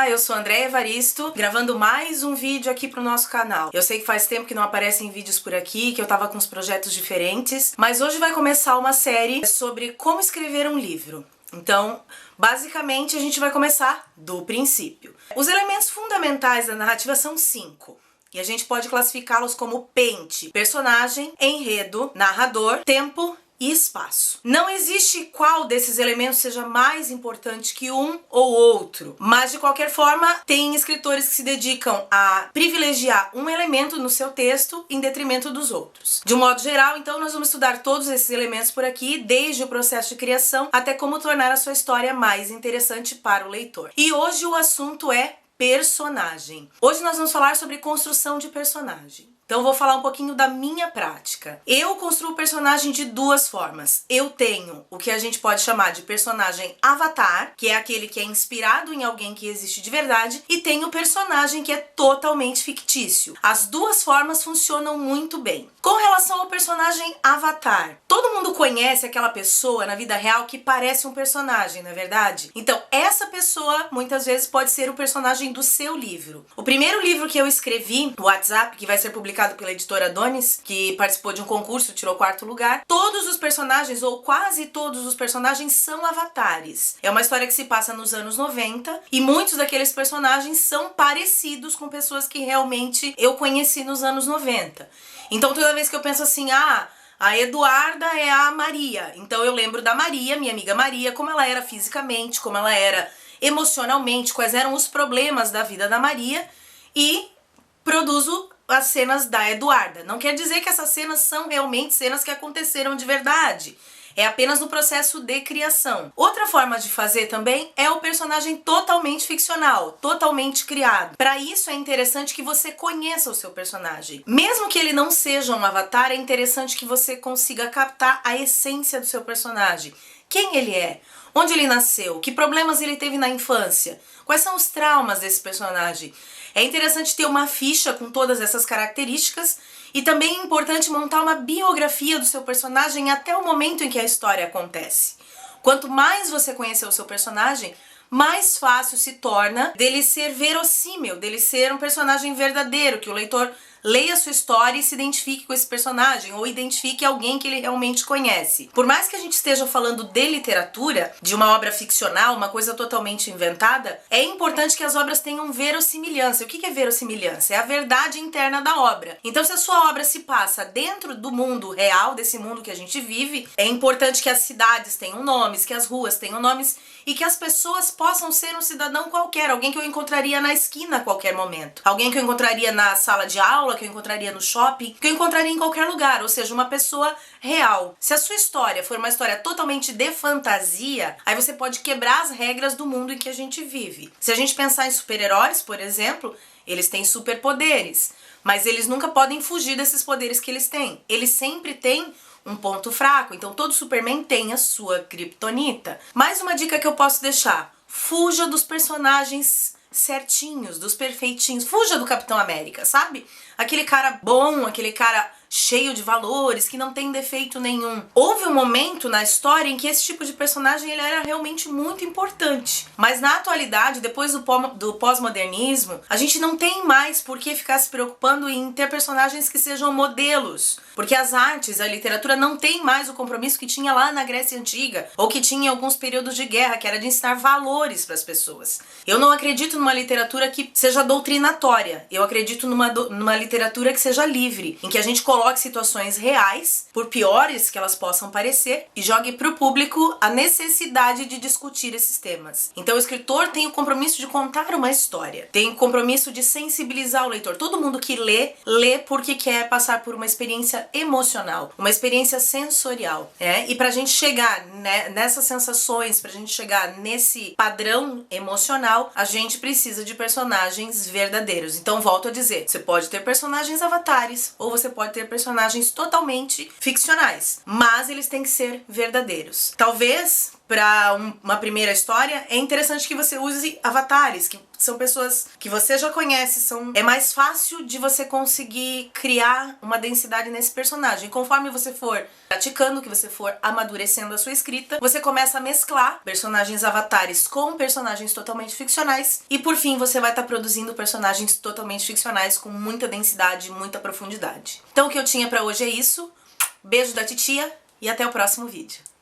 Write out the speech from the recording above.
Olá, eu sou Andréia Evaristo, gravando mais um vídeo aqui pro nosso canal. Eu sei que faz tempo que não aparecem vídeos por aqui, que eu tava com uns projetos diferentes, mas hoje vai começar uma série sobre como escrever um livro. Então, basicamente, a gente vai começar do princípio. Os elementos fundamentais da narrativa são 5. E a gente pode classificá-los como pente, personagem, enredo, narrador, tempo e espaço. Não existe qual desses elementos seja mais importante que um ou outro, mas de qualquer forma tem escritores que se dedicam a privilegiar um elemento no seu texto em detrimento dos outros. De um modo geral, então, nós vamos estudar todos esses elementos por aqui, desde o processo de criação até como tornar a sua história mais interessante para o leitor. E hoje o assunto é personagem. Hoje nós vamos falar sobre construção de personagem. Então eu vou falar um pouquinho da minha prática. Eu construo o personagem de duas formas. Eu tenho o que a gente pode chamar de personagem avatar, que é aquele que é inspirado em alguém que existe de verdade, e tem o personagem que é totalmente fictício. As duas formas funcionam muito bem. Com relação ao personagem avatar, todo mundo conhece aquela pessoa na vida real que parece um personagem, não é verdade? Então essa pessoa muitas vezes pode ser o personagem do seu livro. O primeiro livro que eu escrevi, o WhatsApp, que vai ser publicado pela editora Adonis, que participou de um concurso, tirou 4º lugar. Todos os personagens, ou quase todos os personagens, são avatares. É uma história que se passa nos anos 90 e muitos daqueles personagens são parecidos com pessoas que realmente eu conheci nos anos 90. Então toda vez que eu penso assim, a Eduarda é a Maria, então eu lembro da Maria, minha amiga Maria, como ela era fisicamente, como ela era emocionalmente, quais eram os problemas da vida da Maria e produzo as cenas da Eduarda. Não quer dizer que essas cenas são realmente cenas que aconteceram de verdade. É apenas no processo de criação. Outra forma de fazer também é o personagem totalmente ficcional, totalmente criado. Para isso é interessante que você conheça o seu personagem. Mesmo que ele não seja um avatar, é interessante que você consiga captar a essência do seu personagem. Quem ele é? Onde ele nasceu? Que problemas ele teve na infância? Quais são os traumas desse personagem? É interessante ter uma ficha com todas essas características e também é importante montar uma biografia do seu personagem até o momento em que a história acontece. Quanto mais você conhecer o seu personagem, mais fácil se torna dele ser verossímil, dele ser um personagem verdadeiro, que o leitor leia a sua história e se identifique com esse personagem, ou identifique alguém que ele realmente conhece. Por mais que a gente esteja falando de literatura, de uma obra ficcional, uma coisa totalmente inventada, é importante que as obras tenham verossimilhança. O que é verossimilhança? É a verdade interna da obra. Então, se a sua obra se passa dentro do mundo real, desse mundo que a gente vive, é importante que as cidades tenham nomes, que as ruas tenham nomes e que as pessoas possam ser um cidadão qualquer, alguém que eu encontraria na esquina a qualquer momento, alguém que eu encontraria na sala de aula, que eu encontraria no shopping, que eu encontraria em qualquer lugar, ou seja, uma pessoa real. Se a sua história for uma história totalmente de fantasia, aí você pode quebrar as regras do mundo em que a gente vive. Se a gente pensar em super-heróis, por exemplo, eles têm superpoderes, mas eles nunca podem fugir desses poderes que eles têm. Eles sempre têm um ponto fraco, então todo Superman tem a sua kryptonita. Mais uma dica que eu posso deixar: fuja dos personagens certinhos, dos perfeitinhos. Fuja do Capitão América, sabe? Aquele cara bom, aquele cara cheio de valores, que não tem defeito nenhum. Houve um momento na história em que esse tipo de personagem ele era realmente muito importante. Mas na atualidade, depois do pós-modernismo, a gente não tem mais por que ficar se preocupando em ter personagens que sejam modelos. Porque as artes, a literatura não tem mais o compromisso que tinha lá na Grécia Antiga, ou que tinha em alguns períodos de guerra, que era de ensinar valores para as pessoas. Eu não acredito numa literatura que seja doutrinatória. Eu acredito numa literatura que seja livre, em que a gente coloque situações reais, por piores que elas possam parecer, e jogue para o público a necessidade de discutir esses temas. Então o escritor tem o compromisso de contar uma história, tem o compromisso de sensibilizar o leitor. Todo mundo que lê porque quer passar por uma experiência emocional, uma experiência sensorial, né? E pra gente chegar nessas sensações, pra gente chegar nesse padrão emocional, a gente precisa de personagens verdadeiros. Então volto a dizer, você pode ter personagens avatares, ou você pode ter personagens totalmente ficcionais, mas eles têm que ser verdadeiros. Talvez para uma primeira história é interessante que você use avatares, que são pessoas que você já conhece, é mais fácil de você conseguir criar uma densidade nesse personagem. Conforme você for praticando, que você for amadurecendo a sua escrita, você começa a mesclar personagens avatares com personagens totalmente ficcionais e por fim você vai estar produzindo personagens totalmente ficcionais com muita densidade, muita profundidade. Então o que eu tinha pra hoje é isso. Beijo da titia e até o próximo vídeo.